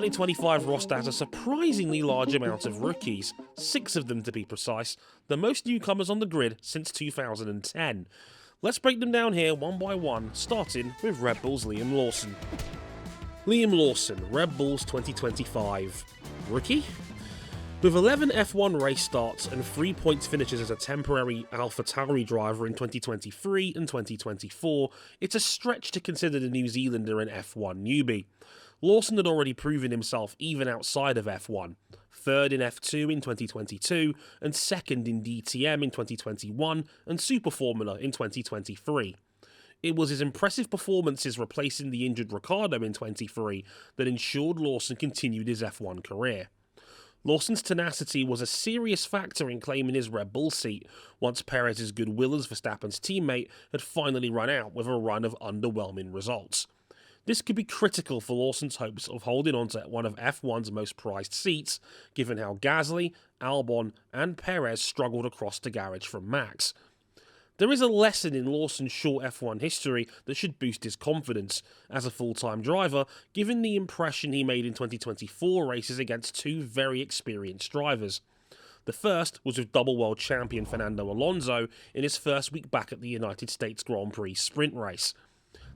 2025 roster has a surprisingly large amount of rookies, 6 of them to be precise, the most newcomers on the grid since 2010. Let's break them down here one by one, starting with Red Bull's Liam Lawson. Liam Lawson, Red Bull's 2025 rookie? With 11 F1 race starts and 3 points finishes as a temporary AlphaTauri driver in 2023 and 2024, it's a stretch to consider the New Zealander an F1 newbie. Lawson had already proven himself even outside of F1, 3rd in F2 in 2022 and 2nd in DTM in 2021 and Super Formula in 2023. It was his impressive performances replacing the injured Ricciardo in 23 that ensured Lawson continued his F1 career. Lawson's tenacity was a serious factor in claiming his Red Bull seat once Perez's goodwill as Verstappen's teammate had finally run out with a run of underwhelming results. This could be critical for Lawson's hopes of holding on to one of F1's most prized seats, given how Gasly, Albon and Perez struggled across the garage from Max. There is a lesson in Lawson's short F1 history that should boost his confidence as a full-time driver, given the impression he made in 2024 races against 2 very experienced drivers. The first was with double world champion Fernando Alonso in his first week back at the United States Grand Prix sprint race.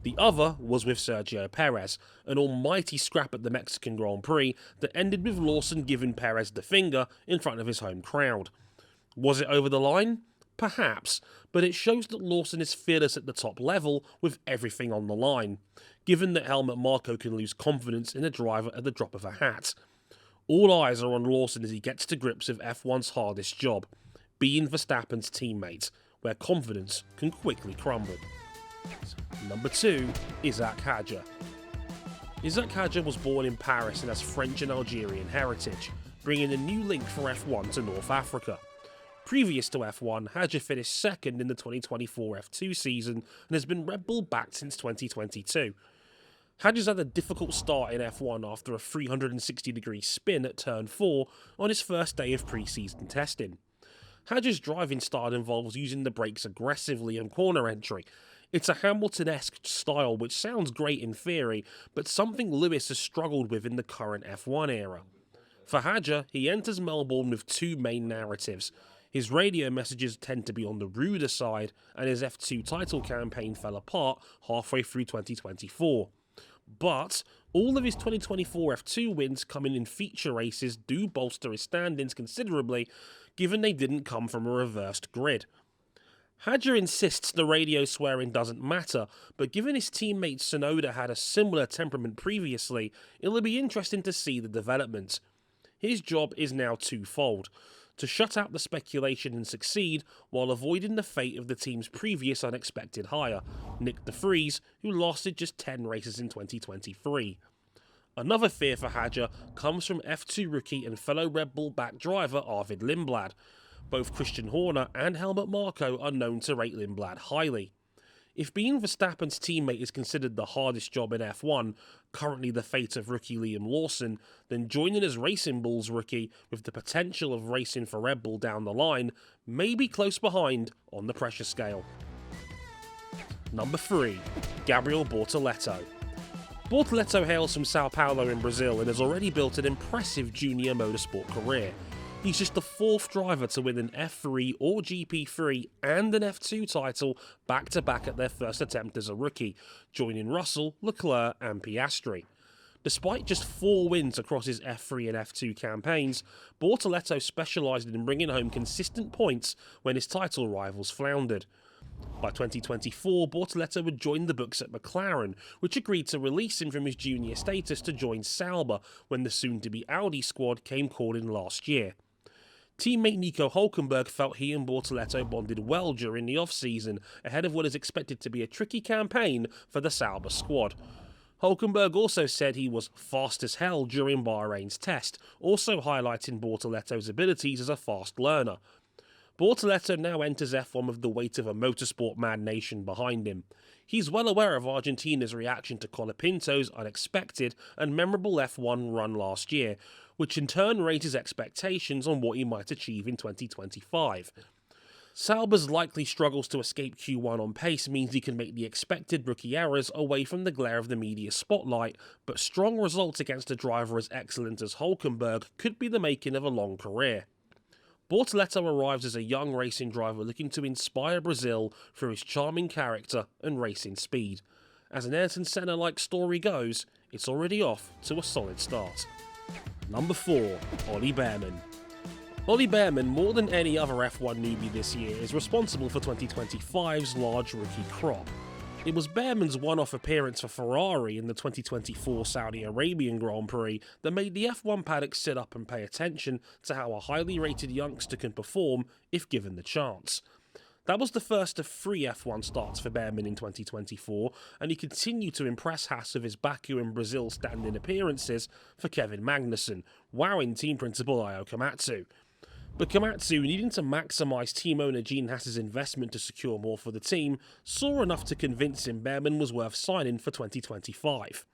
The other was with Sergio Perez, an almighty scrap at the Mexican Grand Prix that ended with Lawson giving Perez the finger in front of his home crowd. Was it over the line? Perhaps, but it shows that Lawson is fearless at the top level with everything on the line, given that Helmut Marko can lose confidence in a driver at the drop of a hat. All eyes are on Lawson as he gets to grips with F1's hardest job, being Verstappen's teammate, where confidence can quickly crumble. Number 2, Isack Hadjar. Isack Hadjar was born in Paris and has French and Algerian heritage, bringing a new link for F1 to North Africa. Previous to F1, Hadjar finished 2nd in the 2024 F2 season and has been Red Bull backed since 2022. Hadjar's had a difficult start in F1 after a 360-degree spin at turn 4 on his first day of pre-season testing. Hadjar's driving style involves using the brakes aggressively on corner entry. It's a Hamilton-esque style which sounds great in theory, but something Lewis has struggled with in the current F1 era. For Hadjar, he enters Melbourne with 2 main narratives. His radio messages tend to be on the ruder side, and his F2 title campaign fell apart halfway through 2024. But all of his 2024 F2 wins coming in feature races do bolster his standings considerably, given they didn't come from a reversed grid. Hadjar insists the radio swearing doesn't matter, but given his teammate Tsunoda had a similar temperament previously, it'll be interesting to see the development. His job is now twofold: to shut out the speculation and succeed while avoiding the fate of the team's previous unexpected hire, Nick de Vries, who lasted just 10 races in 2023. Another fear for Hadjar comes from F2 rookie and fellow Red Bull back driver Arvid Lindblad. Both Christian Horner and Helmut Marko are known to rate Lindblad highly. If being Verstappen's teammate is considered the hardest job in F1, currently the fate of rookie Liam Lawson, then joining as Racing Bull's rookie with the potential of racing for Red Bull down the line may be close behind on the pressure scale. Number 3, Gabriel Bortoleto. Bortoleto hails from Sao Paulo in Brazil and has already built an impressive junior motorsport career. He's just the 4th driver to win an F3 or GP3 and an F2 title back-to-back at their first attempt as a rookie, joining Russell, Leclerc and Piastri. Despite just 4 wins across his F3 and F2 campaigns, Bortoleto specialised in bringing home consistent points when his title rivals floundered. By 2024, Bortoleto had joined the books at McLaren, which agreed to release him from his junior status to join Sauber when the soon-to-be Audi squad came calling last year. Teammate Nico Hülkenberg felt he and Bortoleto bonded well during the off-season, ahead of what is expected to be a tricky campaign for the Sauber squad. Hülkenberg also said he was fast as hell during Bahrain's test, also highlighting Bortoleto's abilities as a fast learner. Bortoleto now enters F1 with the weight of a motorsport mad nation behind him. He's well aware of Argentina's reaction to Colapinto's unexpected and memorable F1 run last year, which in turn raises expectations on what he might achieve in 2025. Sauber's likely struggles to escape Q1 on pace means he can make the expected rookie errors away from the glare of the media spotlight, but strong results against a driver as excellent as Hulkenberg could be the making of a long career. Bortoleto arrives as a young racing driver looking to inspire Brazil through his charming character and racing speed. As an Ayrton Senna-like story goes, it's already off to a solid start. Number 4. Ollie Bearman. Ollie Bearman, more than any other F1 newbie this year, is responsible for 2025's large rookie crop. It was Bearman's one-off appearance for Ferrari in the 2024 Saudi Arabian Grand Prix that made the F1 paddock sit up and pay attention to how a highly rated youngster can perform if given the chance. That was the first of 3 F1 starts for Bearman in 2024, and he continued to impress Haas with his Baku and Brazil stand-in appearances for Kevin Magnussen, wowing team principal Io Komatsu. But Komatsu, needing to maximise team owner Gene Haas's investment to secure more for the team, saw enough to convince him Bearman was worth signing for 2025.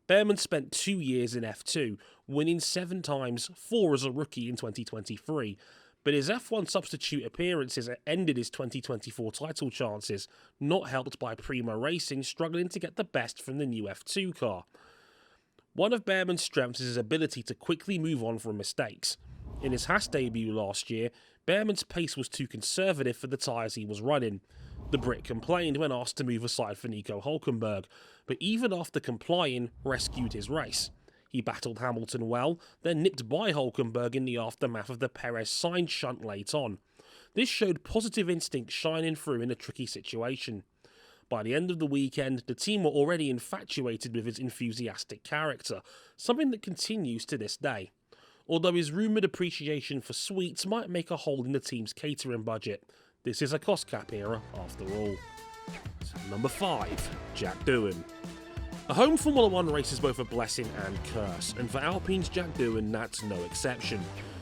Bearman spent 2 years in F2, winning 7 times, 4 as a rookie in 2023, but his F1 substitute appearances ended his 2024 title chances, not helped by Prima Racing struggling to get the best from the new F2 car. One of Bearman's strengths is his ability to quickly move on from mistakes. In his Haas debut last year, Bearman's pace was too conservative for the tyres he was running. The Brit complained when asked to move aside for Nico Hulkenberg, but even after complying, rescued his race. He battled Hamilton well, then nipped by Hulkenberg in the aftermath of the Perez-Sainz shunt late on. This showed positive instinct shining through in a tricky situation. By the end of the weekend, the team were already infatuated with his enthusiastic character, something that continues to this day. Although his rumoured appreciation for sweets might make a hole in the team's catering budget, this is a cost cap era after all. Number 5. Jack Doohan. A home Formula 1 race is both a blessing and curse, and for Alpine's Jack Doohan that's no exception.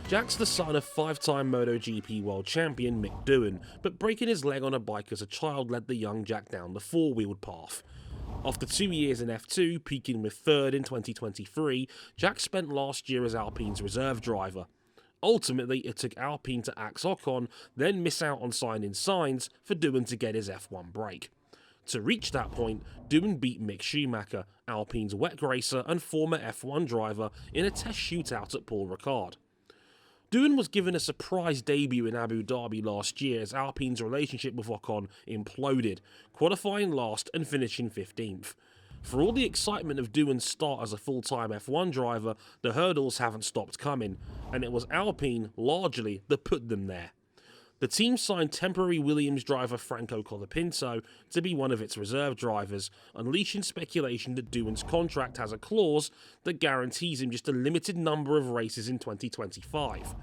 Jack's the son of 5-time MotoGP world champion Mick Doohan, but breaking his leg on a bike as a child led the young Jack down the 4-wheeled path. After 2 years in F2, peaking with 3rd in 2023, Jack spent last year as Alpine's reserve driver. Ultimately, it took Alpine to axe Ocon, then miss out on signing Sainz for Doohan to get his F1 break. To reach that point, Doohan beat Mick Schumacher, Alpine's wet racer and former F1 driver, in a test shootout at Paul Ricard. Doohan was given a surprise debut in Abu Dhabi last year as Alpine's relationship with Ocon imploded, qualifying last and finishing 15th. For all the excitement of Doohan's start as a full-time F1 driver, the hurdles haven't stopped coming, and it was Alpine, largely, that put them there. The team signed temporary Williams driver Franco Colapinto to be one of its reserve drivers, unleashing speculation that Doohan's contract has a clause that guarantees him just a limited number of races in 2025.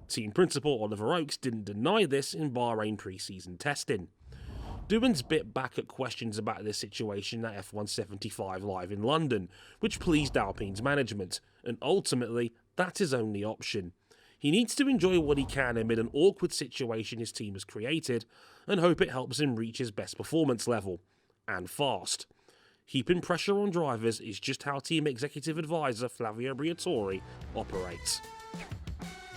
Team principal Oliver Oakes didn't deny this in Bahrain pre-season testing. Doohan's bit back at questions about this situation at F175 Live in London, which pleased Alpine's management, and ultimately, that's his only option. He needs to enjoy what he can amid an awkward situation his team has created, and hope it helps him reach his best performance level. And fast. Heaping pressure on drivers is just how team executive advisor Flavio Briatore operates.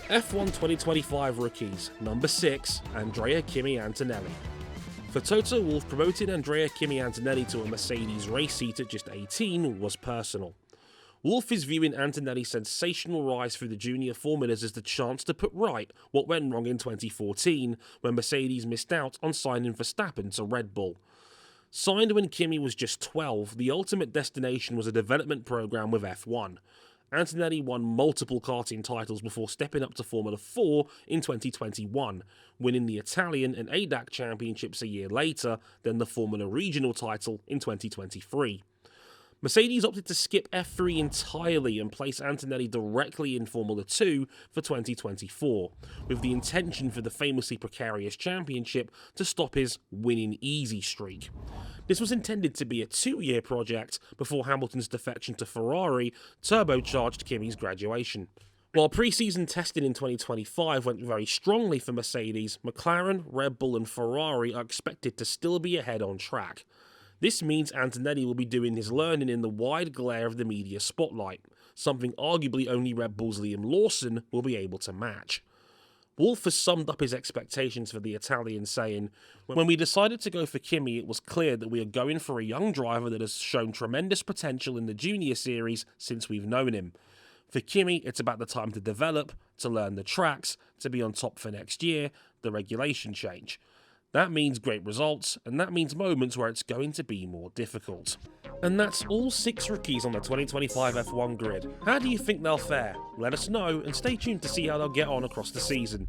F1 2025 rookies, number 6, Andrea Kimi Antonelli. For Toto Wolff, promoting Andrea Kimi Antonelli to a Mercedes race seat at just 18 was personal. Wolff is viewing Antonelli's sensational rise through the junior formulas as the chance to put right what went wrong in 2014 when Mercedes missed out on signing Verstappen to Red Bull. Signed when Kimi was just 12, the ultimate destination was a development program with F1. Antonelli won multiple karting titles before stepping up to Formula 4 in 2021, winning the Italian and ADAC championships a year later, then the Formula Regional title in 2023. Mercedes opted to skip F3 entirely and place Antonelli directly in Formula 2 for 2024, with the intention for the famously precarious championship to stop his winning easy streak. This was intended to be a 2-year project before Hamilton's defection to Ferrari turbocharged Kimi's graduation. While pre-season testing in 2025 went very strongly for Mercedes, McLaren, Red Bull and Ferrari are expected to still be ahead on track. This means Antonelli will be doing his learning in the wide glare of the media spotlight, something arguably only Red Bull's Liam Lawson will be able to match. Wolff has summed up his expectations for the Italian saying, "When we decided to go for Kimi, it was clear that we are going for a young driver that has shown tremendous potential in the junior series since we've known him. For Kimi, it's about the time to develop, to learn the tracks, to be on top for next year, the regulation change. That means great results, and that means moments where it's going to be more difficult." And that's all 6 rookies on the 2025 F1 grid. How do you think they'll fare? Let us know, and stay tuned to see how they'll get on across the season.